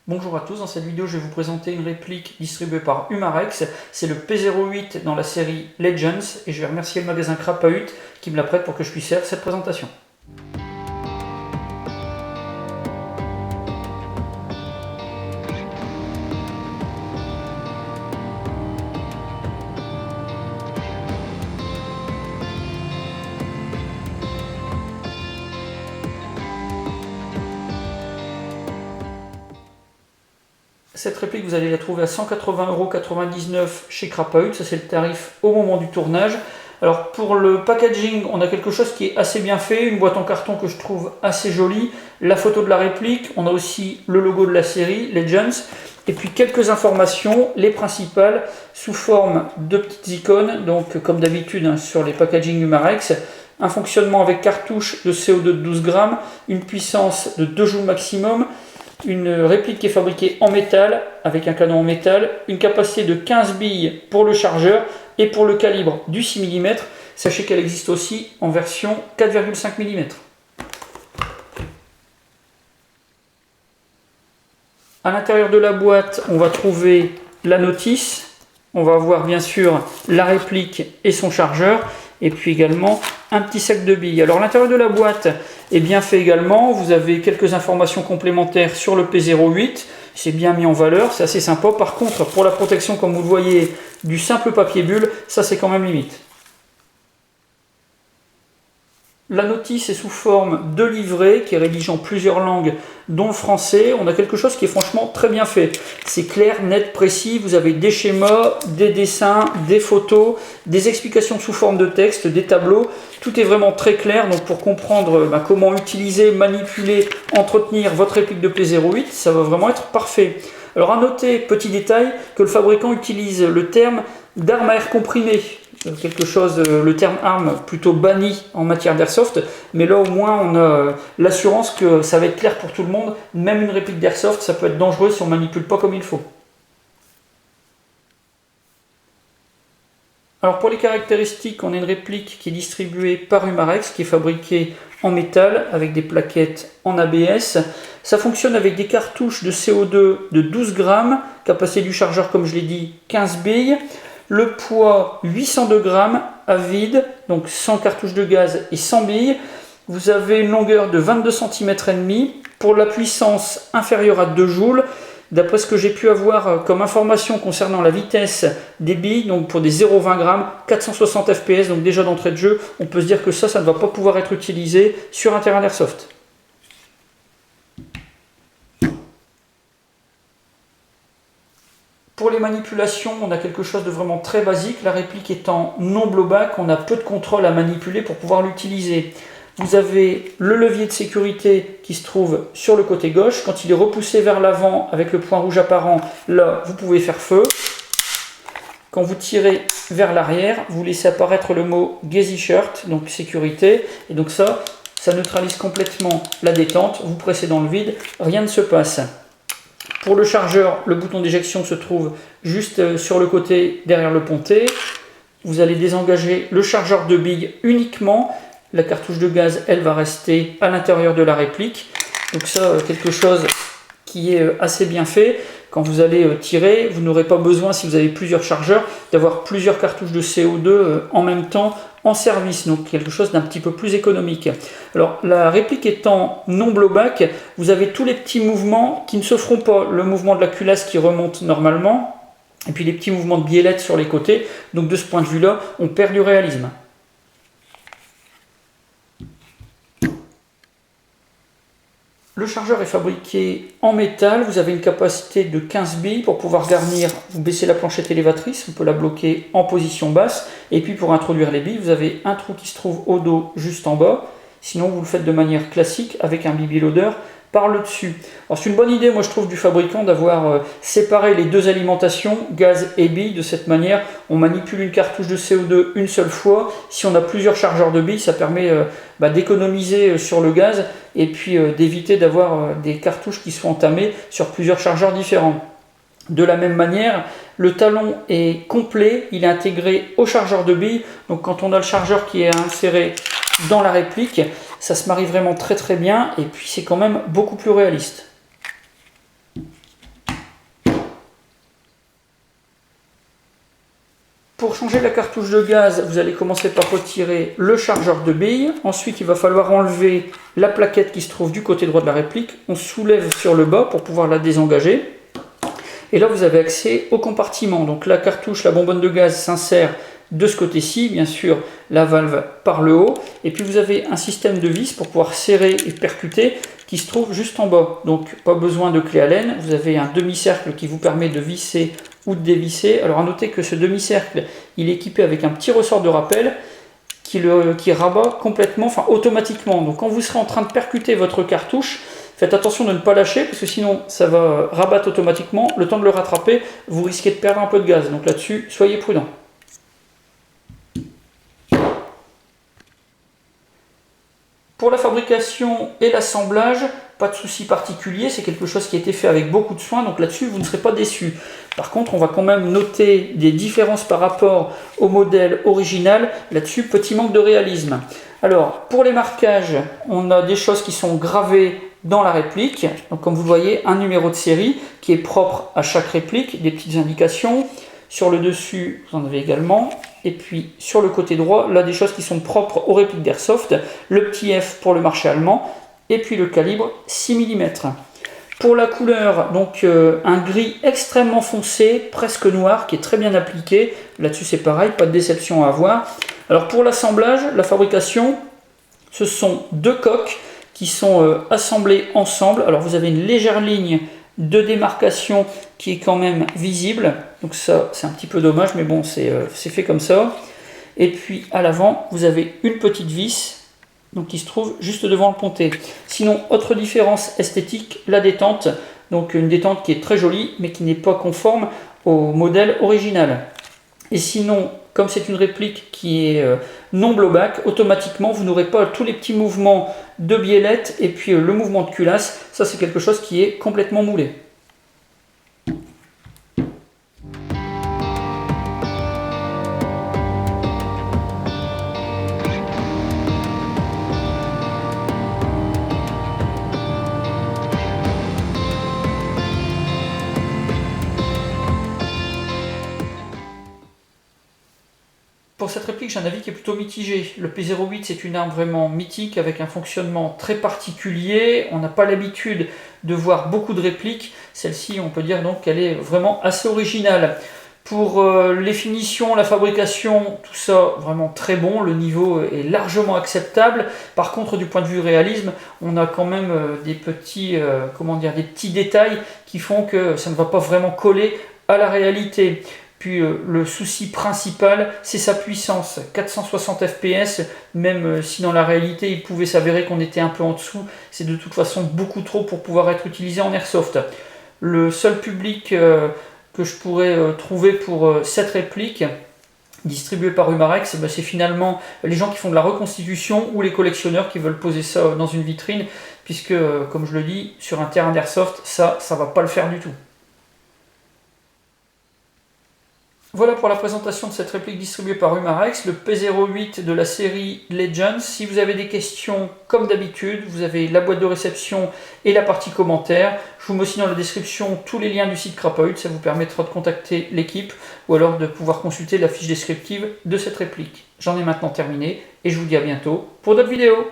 Bonjour à tous, dans cette vidéo je vais vous présenter une réplique distribuée par Humarex. C'est le P08 dans la série Legends et je vais remercier le magasin Crapahut qui me la prête pour que je puisse faire cette présentation. Cette réplique, vous allez la trouver à 180,99 € chez Crapahut, ça c'est le tarif au moment du tournage. Alors pour le packaging, on a quelque chose qui est assez bien fait, une boîte en carton que je trouve assez jolie, la photo de la réplique, on a aussi le logo de la série, Legends, et puis quelques informations, les principales, sous forme de petites icônes, donc comme d'habitude sur les packaging Humarex, un fonctionnement avec cartouche de CO2 de 12 grammes, une puissance de 2 joules maximum, une réplique qui est fabriquée en métal, avec un canon en métal, une capacité de 15 billes pour le chargeur et pour le calibre du 6 mm. Sachez qu'elle existe aussi en version 4,5 mm. À l'intérieur de la boîte, on va trouver la notice, on va avoir bien sûr la réplique et son chargeur, et puis également un petit sac de billes. Alors l'intérieur de la boîte est bien fait également, vous avez quelques informations complémentaires sur le P08, c'est bien mis en valeur, c'est assez sympa. Par contre, pour la protection, comme vous le voyez, du simple papier bulle, ça c'est quand même limite. La notice est sous forme de livret qui est rédigé en plusieurs langues, dont le français. On a quelque chose qui est franchement très bien fait. C'est clair, net, précis. Vous avez des schémas, des dessins, des photos, des explications sous forme de texte, des tableaux. Tout est vraiment très clair. Donc pour comprendre comment utiliser, manipuler, entretenir votre réplique de P08, ça va vraiment être parfait. Alors à noter, petit détail, que le fabricant utilise le terme d'arme à air comprimé. Quelque chose, le terme arme plutôt banni en matière d'airsoft, mais là au moins on a l'assurance que ça va être clair pour tout le monde. Même une réplique d'airsoft, ça peut être dangereux si on ne manipule pas comme il faut. Alors pour les caractéristiques, on a une réplique qui est distribuée par Humarex, qui est fabriquée en métal avec des plaquettes en ABS. Ça fonctionne avec des cartouches de CO2 de 12 grammes, capacité du chargeur comme je l'ai dit 15 billes. Le poids 802 grammes à vide, donc 100 cartouches de gaz et 100 billes. Vous avez une longueur de 22 cm et demi pour la puissance inférieure à 2 joules. D'après ce que j'ai pu avoir comme information concernant la vitesse des billes, donc pour des 0,20 grammes, 460 fps, donc déjà d'entrée de jeu, on peut se dire que ça ne va pas pouvoir être utilisé sur un terrain d'airsoft. Pour les manipulations, on a quelque chose de vraiment très basique. La réplique étant non blowback, on a peu de contrôle à manipuler pour pouvoir l'utiliser. Vous avez le levier de sécurité qui se trouve sur le côté gauche. Quand il est repoussé vers l'avant avec le point rouge apparent, là, vous pouvez faire feu. Quand vous tirez vers l'arrière, vous laissez apparaître le mot Gazy Shirt, donc sécurité. Et donc ça neutralise complètement la détente. Vous pressez dans le vide, rien ne se passe. Pour le chargeur, le bouton d'éjection se trouve juste sur le côté derrière le pontet. Vous allez désengager le chargeur de billes uniquement. La cartouche de gaz, elle va rester à l'intérieur de la réplique. Donc ça, quelque chose qui est assez bien fait. Quand vous allez tirer, vous n'aurez pas besoin, si vous avez plusieurs chargeurs, d'avoir plusieurs cartouches de CO2 en même temps en service, donc quelque chose d'un petit peu plus économique. Alors la réplique étant non blowback, vous avez tous les petits mouvements qui ne se feront pas. Le mouvement de la culasse qui remonte normalement, et puis les petits mouvements de biellette sur les côtés. Donc de ce point de vue-là, on perd du réalisme. Le chargeur est fabriqué en métal, vous avez une capacité de 15 billes pour pouvoir garnir, vous baissez la planchette élévatrice, on peut la bloquer en position basse, et puis pour introduire les billes, vous avez un trou qui se trouve au dos juste en bas, sinon vous le faites de manière classique avec un bibi loader par le dessus. Alors c'est une bonne idée, moi je trouve, du fabricant d'avoir séparé les deux alimentations, gaz et billes, de cette manière on manipule une cartouche de CO2 une seule fois. Si on a plusieurs chargeurs de billes, ça permet d'économiser sur le gaz et puis d'éviter d'avoir des cartouches qui sont entamées sur plusieurs chargeurs différents. De la même manière, le talon est complet, il est intégré au chargeur de billes, donc quand on a le chargeur qui est inséré dans la réplique, ça se marie vraiment très très bien et puis c'est quand même beaucoup plus réaliste. Pour changer la cartouche de gaz, vous allez commencer par retirer le chargeur de billes. Ensuite, il va falloir enlever la plaquette qui se trouve du côté droit de la réplique. On soulève sur le bas pour pouvoir la désengager. Et là, vous avez accès au compartiment. Donc la cartouche, la bonbonne de gaz s'insère de ce côté-ci, bien sûr, la valve par le haut. Et puis vous avez un système de vis pour pouvoir serrer et percuter qui se trouve juste en bas. Donc pas besoin de clé Allen. Vous avez un demi-cercle qui vous permet de visser ou de dévisser. Alors à noter que ce demi-cercle, il est équipé avec un petit ressort de rappel qui rabat complètement, enfin automatiquement. Donc quand vous serez en train de percuter votre cartouche, faites attention de ne pas lâcher parce que sinon ça va rabattre automatiquement. Le temps de le rattraper, vous risquez de perdre un peu de gaz. Donc là-dessus, soyez prudent. Pour la fabrication et l'assemblage, pas de souci particulier, c'est quelque chose qui a été fait avec beaucoup de soin, donc là-dessus vous ne serez pas déçus. Par contre, on va quand même noter des différences par rapport au modèle original, là-dessus petit manque de réalisme. Alors, pour les marquages, on a des choses qui sont gravées dans la réplique, donc comme vous le voyez, un numéro de série qui est propre à chaque réplique, des petites indications. Sur le dessus, vous en avez également. Et puis sur le côté droit, là des choses qui sont propres aux répliques d'Airsoft. Le petit F pour le marché allemand. Et puis le calibre 6 mm. Pour la couleur, donc un gris extrêmement foncé, presque noir, qui est très bien appliqué. Là-dessus c'est pareil, pas de déception à avoir. Alors pour l'assemblage, la fabrication, ce sont deux coques qui sont assemblées ensemble. Alors vous avez une légère ligne de démarcation qui est quand même visible, donc ça c'est un petit peu dommage, mais bon c'est fait comme ça. Et puis à l'avant vous avez une petite vis donc qui se trouve juste devant le pontet. Sinon, autre différence esthétique, la détente, donc une détente qui est très jolie mais qui n'est pas conforme au modèle original. Et sinon, comme c'est une réplique qui est non blowback, automatiquement vous n'aurez pas tous les petits mouvements de biellette et puis le mouvement de culasse. Ça c'est quelque chose qui est complètement moulé. Pour cette réplique, j'ai un avis qui est plutôt mitigé. Le P08, c'est une arme vraiment mythique avec un fonctionnement très particulier. On n'a pas l'habitude de voir beaucoup de répliques. Celle-ci, on peut dire donc qu'elle est vraiment assez originale. Pour les finitions, la fabrication, tout ça, vraiment très bon. Le niveau est largement acceptable. Par contre, du point de vue réalisme, on a quand même des petits détails qui font que ça ne va pas vraiment coller à la réalité. Puis le souci principal, c'est sa puissance, 460 fps, même si dans la réalité il pouvait s'avérer qu'on était un peu en dessous, c'est de toute façon beaucoup trop pour pouvoir être utilisé en airsoft. Le seul public que je pourrais trouver pour cette réplique, distribuée par Umarex, c'est finalement les gens qui font de la reconstitution ou les collectionneurs qui veulent poser ça dans une vitrine, puisque comme je le dis, sur un terrain d'airsoft, ça ne va pas le faire du tout. Voilà pour la présentation de cette réplique distribuée par Umarex, le P08 de la série Legends. Si vous avez des questions, comme d'habitude, vous avez la boîte de réception et la partie commentaires. Je vous mets aussi dans la description tous les liens du site Crapoid, ça vous permettra de contacter l'équipe ou alors de pouvoir consulter la fiche descriptive de cette réplique. J'en ai maintenant terminé et je vous dis à bientôt pour d'autres vidéos.